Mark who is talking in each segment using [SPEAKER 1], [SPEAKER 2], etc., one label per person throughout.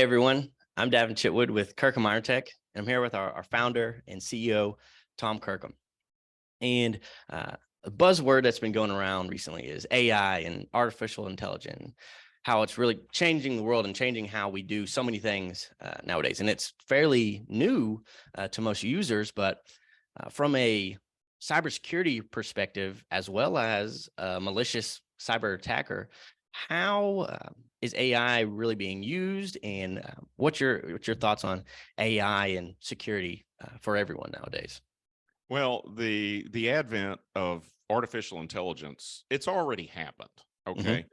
[SPEAKER 1] everyone. I'm Davin Chitwood with Kirkham Iron Tech, and I'm here with our founder and CEO, Tom Kirkham. And a buzzword that's been going around recently is AI and artificial intelligence, how it's really changing the world and changing how we do so many things nowadays. And it's fairly new to most users, but from a cybersecurity perspective, as well as a malicious cyber attacker, how is AI really being used, and what's your thoughts on AI and security for everyone nowadays?
[SPEAKER 2] Well, the advent of artificial intelligence, it's already happened, okay?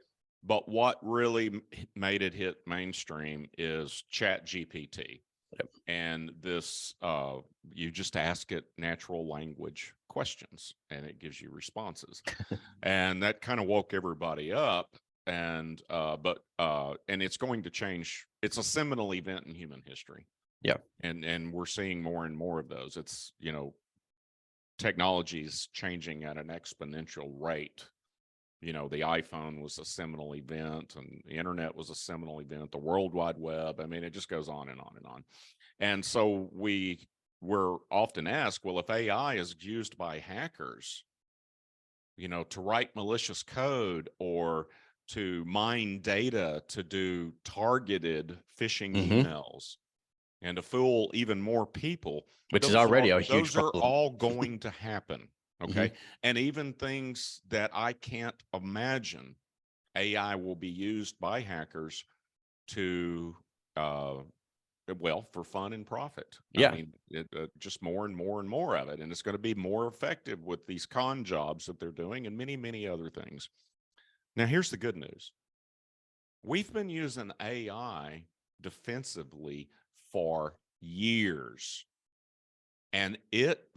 [SPEAKER 2] But what really made it hit mainstream is ChatGPT.
[SPEAKER 1] Yep.
[SPEAKER 2] And this, you just ask it natural language questions and it gives you responses. And that kind of woke everybody up. And and it's going to change. It's a seminal event in human history.
[SPEAKER 1] Yeah.
[SPEAKER 2] And we're seeing more and more of those. It's, technology is changing at an exponential rate. The iPhone was a seminal event, and the internet was a seminal event, the World Wide Web. I mean, it just goes on and on and on. And so we're often asked, well, if AI is used by hackers, to write malicious code or to mine data to do targeted phishing emails and to fool even more people,
[SPEAKER 1] which is already a huge
[SPEAKER 2] those are
[SPEAKER 1] problem.
[SPEAKER 2] all going to happen. Okay. And even things that I can't imagine, AI will be used by hackers to, for fun and profit.
[SPEAKER 1] Yeah.
[SPEAKER 2] I mean, just more and more and more of it. And it's going to be more effective with these con jobs that they're doing and many, many other things. Now, here's the good news. We've been using AI defensively for years. And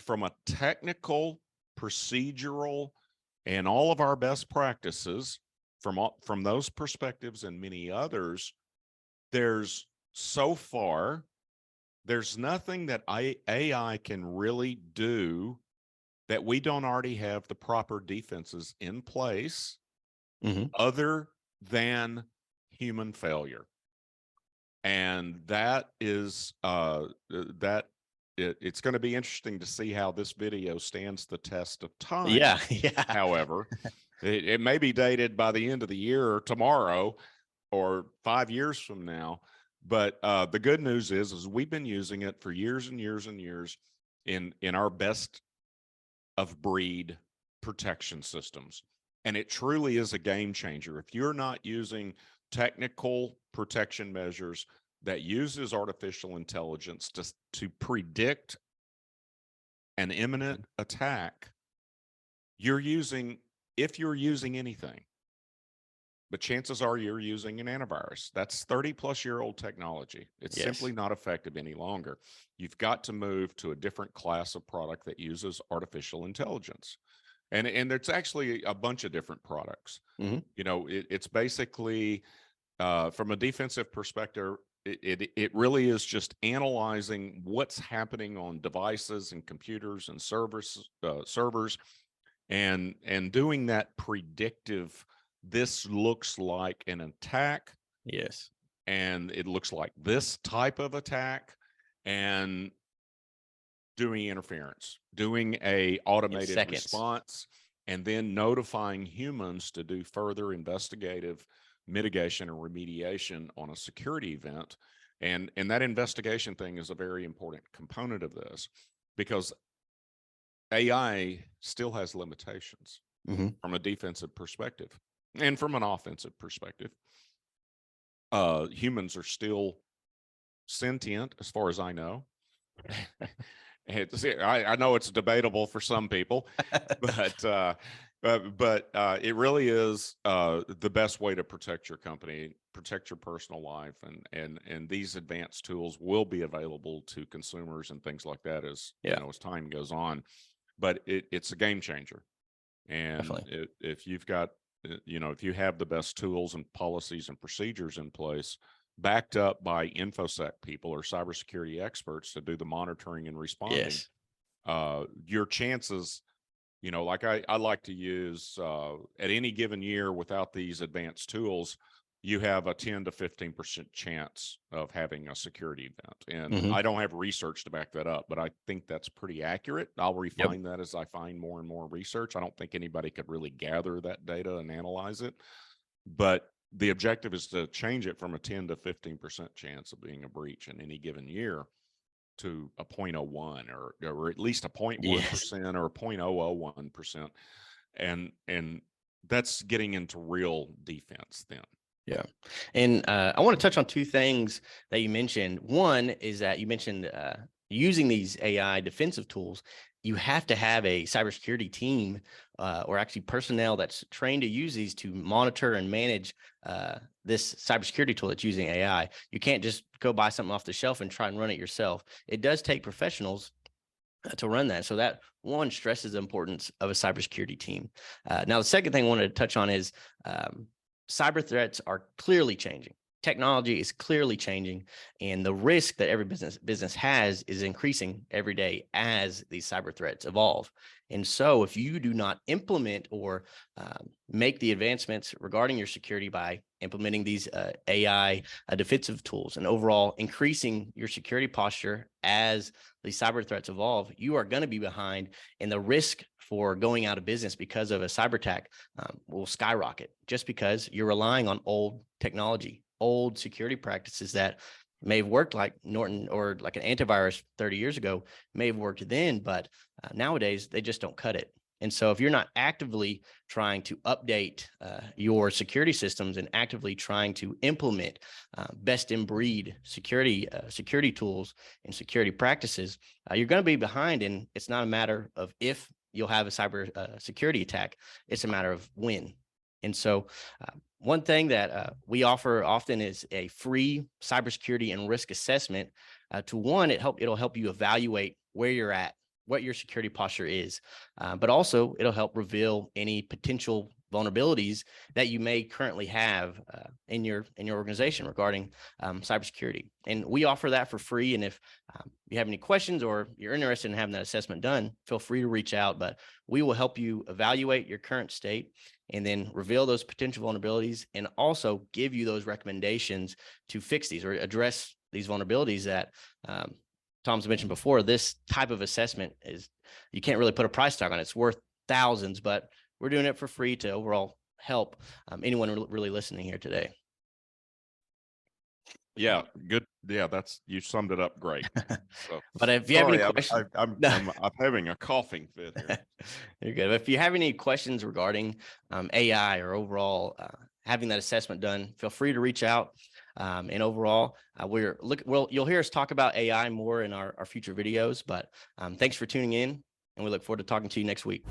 [SPEAKER 2] from a technical, procedural, and all of our best practices, from those perspectives and many others, there's nothing that AI can really do that we don't already have the proper defenses in place, other than human failure. And that is it's going to be interesting to see how this video stands the test of time.
[SPEAKER 1] Yeah.
[SPEAKER 2] However, it may be dated by the end of the year or tomorrow or 5 years from now. But the good news is we've been using it for years and years and years in our best of breed protection systems. And it truly is a game changer. If you're not using technical protection measures that uses artificial intelligence to predict an imminent attack, if you're using anything, but chances are you're using an antivirus. That's 30-plus-year-old technology. It's simply not effective any longer. You've got to move to a different class of product that uses artificial intelligence. And there's actually a bunch of different products. It's basically, from a defensive perspective, it really is just analyzing what's happening on devices and computers and servers, and doing that predictive. This looks like an attack.
[SPEAKER 1] Yes.
[SPEAKER 2] And it looks like this type of attack, and doing interference, doing a automated response, and then notifying humans to do further investigative mitigation and remediation on a security event. And that investigation thing is a very important component of this, because AI still has limitations from a defensive perspective. And from an offensive perspective, humans are still sentient, as far as I know. I know it's debatable for some people, but it really is the best way to protect your company, protect your personal life, and these advanced tools will be available to consumers and things like that as time goes on. But it's a game changer, and if you've got if you have the best tools and policies and procedures in place, backed up by InfoSec people or cybersecurity experts to do the monitoring and responding, your chances, like I like to use, at any given year without these advanced tools, you have a 10 to 15% chance of having a security event. And
[SPEAKER 1] Mhm.
[SPEAKER 2] I don't have research to back that up, but I think that's pretty accurate. I'll refine that as I find more and more research. I don't think anybody could really gather that data and analyze it. But the objective is to change it from a 10 to 15% chance of being a breach in any given year to a 0.01 or at least a 0.1% or a 0.001%. And that's getting into real defense then.
[SPEAKER 1] Yeah. And I want to touch on two things that you mentioned. One is that you mentioned using these AI defensive tools. You have to have a cybersecurity team or actually personnel that's trained to use these to monitor and manage this cybersecurity tool that's using AI. You can't just go buy something off the shelf and try and run it yourself. It does take professionals to run that. So that one stresses the importance of a cybersecurity team. Now, the second thing I wanted to touch on is cyber threats are clearly changing. Technology is clearly changing, and the risk that every business has is increasing every day as these cyber threats evolve. And so if you do not implement or make the advancements regarding your security by implementing these AI defensive tools and overall increasing your security posture as these cyber threats evolve, you are going to be behind, and the risk for going out of business because of a cyber attack will skyrocket just because you're relying on old technology, old security practices that may have worked like Norton or like an antivirus 30 years ago may have worked then, but nowadays they just don't cut it. And so if you're not actively trying to update your security systems and actively trying to implement best in breed security tools and security practices, you're going to be behind. And it's not a matter of if you'll have a cyber security attack, it's a matter of when. And so one thing that we offer often is a free cybersecurity and risk assessment. It'll help you evaluate where you're at, what your security posture is, but also it'll help reveal any potential vulnerabilities that you may currently have in your organization regarding cybersecurity. And we offer that for free. And if you have any questions or you're interested in having that assessment done, feel free to reach out. But we will help you evaluate your current state and then reveal those potential vulnerabilities and also give you those recommendations to fix these or address these vulnerabilities that Tom's mentioned before. This type of assessment you can't really put a price tag on it. It's worth thousands, but we're doing it for free to overall help anyone really listening here today.
[SPEAKER 2] Yeah, good. Yeah, you summed it up great. So,
[SPEAKER 1] but if you have any questions,
[SPEAKER 2] I'm having a coughing fit here.
[SPEAKER 1] You're good. If you have any questions regarding AI or overall having that assessment done, feel free to reach out. And overall, you'll hear us talk about AI more in our future videos. But thanks for tuning in, and we look forward to talking to you next week.